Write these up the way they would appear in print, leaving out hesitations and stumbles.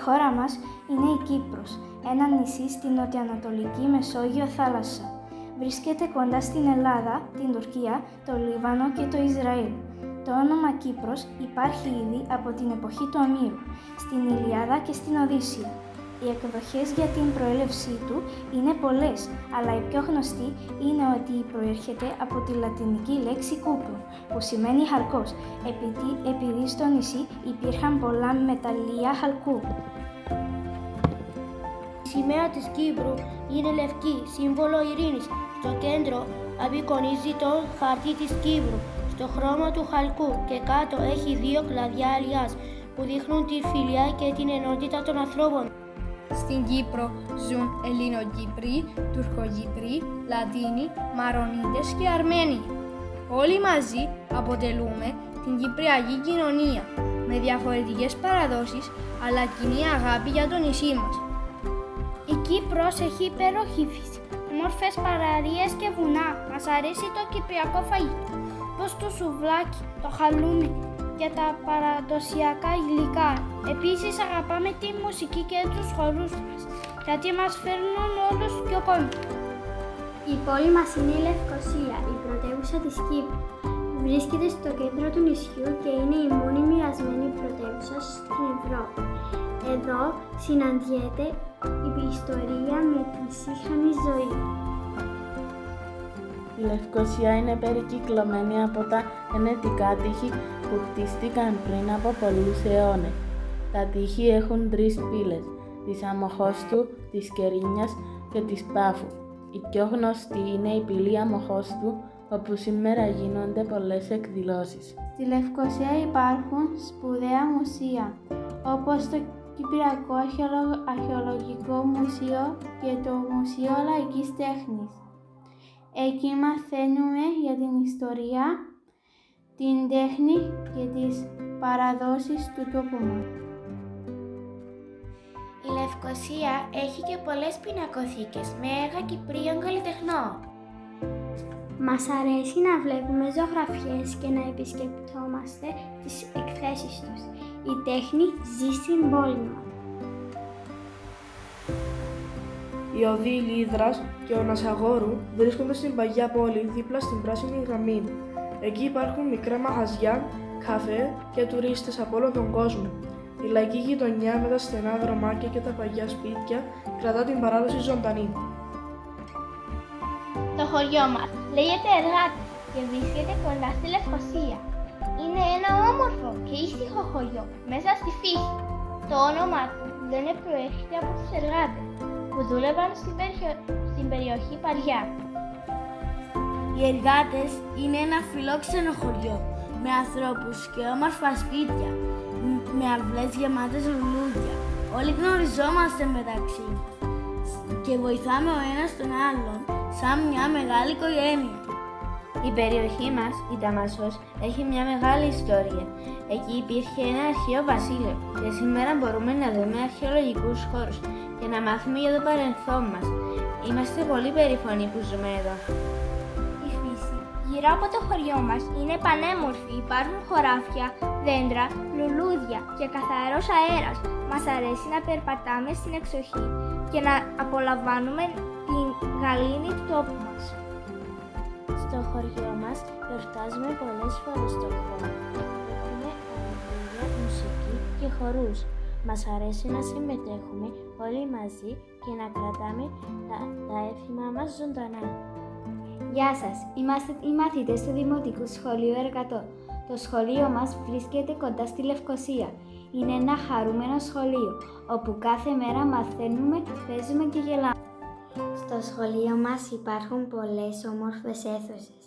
χώρα μας είναι η Κύπρος, ένα νησί στην νοτιοανατολική Μεσόγειο θάλασσα. Βρίσκεται κοντά στην Ελλάδα, την Τουρκία, το Λίβανο και το Ισραήλ. Το όνομα Κύπρος υπάρχει ήδη από την εποχή του Ομήρου, στην Ιλιάδα και στην Οδύσσεια. Οι εκδοχές για την προέλευσή του είναι πολλές, αλλά η πιο γνωστή είναι ότι προέρχεται από τη λατινική λέξη κούπρου, που σημαίνει χαλκός, επειδή στο νησί υπήρχαν πολλά μεταλλεία χαλκού. Η σημαία της Κύπρου είναι λευκή, σύμβολο ειρήνης. Στο κέντρο απεικονίζει το χαρτί της Κύπρου, στο χρώμα του χαλκού, και κάτω έχει δύο κλαδιά αλιάς που δείχνουν τη φιλία και την ενότητα των ανθρώπων. Στην Κύπρο ζουν Ελληνοκύπροι, Τουρκοκύπροι, Λατίνοι, Μαρονίτες και Αρμένοι. Όλοι μαζί αποτελούμε την κυπριακή κοινωνία, με διαφορετικές παραδόσεις, αλλά κοινή αγάπη για το νησί μας. Η Κύπρος έχει υπέροχη φύση, όμορφες παραλίες και βουνά. Μας αρέσει το κυπριακό φαγητό, όπως το σουβλάκι, το χαλούμι και τα παραδοσιακά υλικά. Επίσης αγαπάμε τη μουσική και τους χορούς μας, γιατί μας φέρνουν όλους πιο κοντά. Η πόλη μας είναι η Λευκοσία, η πρωτεύουσα της Κύπρου. Βρίσκεται στο κέντρο του νησιού και είναι η μόνη μοιρασμένη πρωτεύουσα στην Ευρώπη. Εδώ συναντιέται η ιστορία με τη σύγχρονη ζωή. Η Λευκοσία είναι περικυκλωμένη από τα ενετικά τείχη που χτίστηκαν πριν από πολλούς αιώνες. Τα τείχη έχουν τρεις πύλες, της Αμμοχώστου, της Κερίνιας και της Πάφου. Η πιο γνωστή είναι η πύλη Αμμοχώστου, όπου σήμερα γίνονται πολλές εκδηλώσεις. Στη Λευκοσία υπάρχουν σπουδαία μουσεία, όπως το Κυπριακό Αρχαιολογικό Μουσείο και το Μουσείο Λαϊκής Τέχνης. Εκεί μαθαίνουμε για την ιστορία, την τέχνη και τις παραδόσεις του τόπου μας. Η Λευκοσία έχει και πολλές πινακοθήκες με έργα Κυπρίων καλλιτεχνών. Μας αρέσει να βλέπουμε ζωγραφιές και να επισκεπτόμαστε τις εκθέσεις τους. Η τέχνη ζει στην πόλη μας. Οι οδοί Λίδρας και ο Νασαγόρου βρίσκονται στην Παγιά Πόλη, δίπλα στην Πράσινη Γραμμή. Εκεί υπάρχουν μικρά μαγαζιά, καφέ και τουρίστες από όλο τον κόσμο. Η λαϊκή γειτονιά με τα στενά δρομάκια και τα παγιά σπίτια κρατά την παράδοση ζωντανή. Το χωριό μας λέγεται Εργάτες και βρίσκεται κοντά στη Λευκοσία. Είναι ένα όμορφο και ήσυχο χωριό μέσα στη φύση. Το όνομά του λένε προέρχεται από τους εργάτες που δούλευαν στην περιοχή Παριά. Οι Εργάτες είναι ένα φιλόξενο χωριό με ανθρώπους και όμορφα σπίτια, με αυλές γεμάτες λουλούδια. Όλοι γνωριζόμαστε μεταξύ μας και βοηθάμε ο ένας τον άλλον σαν μια μεγάλη οικογένεια. Η περιοχή μας, η Ταμασσός, έχει μια μεγάλη ιστορία. Εκεί υπήρχε ένα αρχαίο βασίλειο και σήμερα μπορούμε να δούμε αρχαιολογικούς χώρους και να μάθουμε για το παρελθόν μας. Είμαστε πολύ περήφανοι που ζούμε εδώ. Η φύση γύρω από το χωριό μας είναι πανέμορφη. Υπάρχουν χωράφια, δέντρα, λουλούδια και καθαρός αέρας. Μας αρέσει να περπατάμε στην εξοχή και να απολαμβάνουμε την γαλήνη του τόπου μας. Στο χωριό μας γιορτάζουμε πολλές φορές το χρόνο. Έχουμε τραγούδια, μουσική και χορούς. Μας αρέσει να συμμετέχουμε όλοι μαζί και να κρατάμε τα έθιμα μας ζωντανά. Γεια σας, είμαστε οι μαθητές του Δημοτικού Σχολείου Εργατών. Το σχολείο μας βρίσκεται κοντά στη Λευκοσία. Είναι ένα χαρούμενο σχολείο, όπου κάθε μέρα μαθαίνουμε, παίζουμε και γελάμε. Στο σχολείο μας υπάρχουν πολλές όμορφες αίθουσες.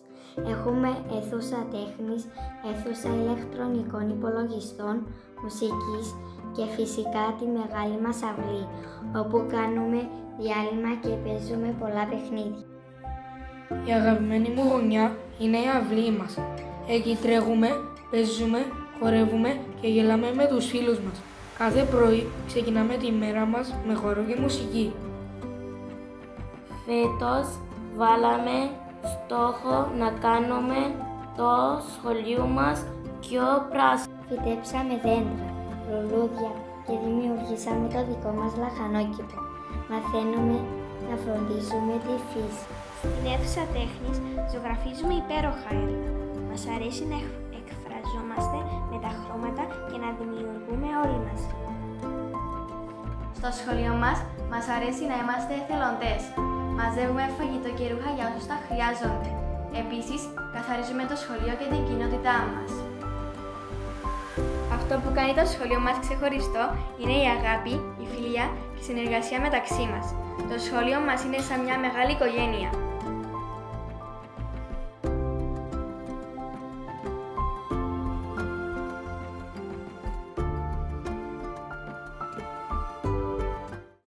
Έχουμε αίθουσα τέχνης, αίθουσα ηλεκτρονικών υπολογιστών, μουσικής και φυσικά τη μεγάλη μας αυλή, όπου κάνουμε διάλειμμα και παίζουμε πολλά παιχνίδια. Η αγαπημένη μου γωνιά είναι η αυλή μας. Εκεί τρέχουμε, παίζουμε, χορεύουμε και γελάμε με τους φίλους μας. Κάθε πρωί ξεκινάμε τη μέρα μας με χορό και μουσική. Φέτος βάλαμε στόχο να κάνουμε το σχολείο μας πιο πράσινο. Φυτέψαμε δέντρα, λουλούδια και δημιουργήσαμε το δικό μας λαχανόκηπο. Μαθαίνουμε να φροντίζουμε τη φύση. Στην αίθουσα τέχνης ζωγραφίζουμε υπέροχα έργα. Μας αρέσει να εκφραζόμαστε με τα χρώματα και να δημιουργούμε όλοι μαζί. Στο σχολείο μας αρέσει να είμαστε εθελοντές. Μαζεύουμε φαγητό και ρούχα για όσους τα χρειάζονται. Επίσης, καθαρίζουμε το σχολείο και την κοινότητά μας. Αυτό που κάνει το σχολείο μας ξεχωριστό είναι η αγάπη, η φιλία και η συνεργασία μεταξύ μας. Το σχολείο μας είναι σαν μια μεγάλη οικογένεια.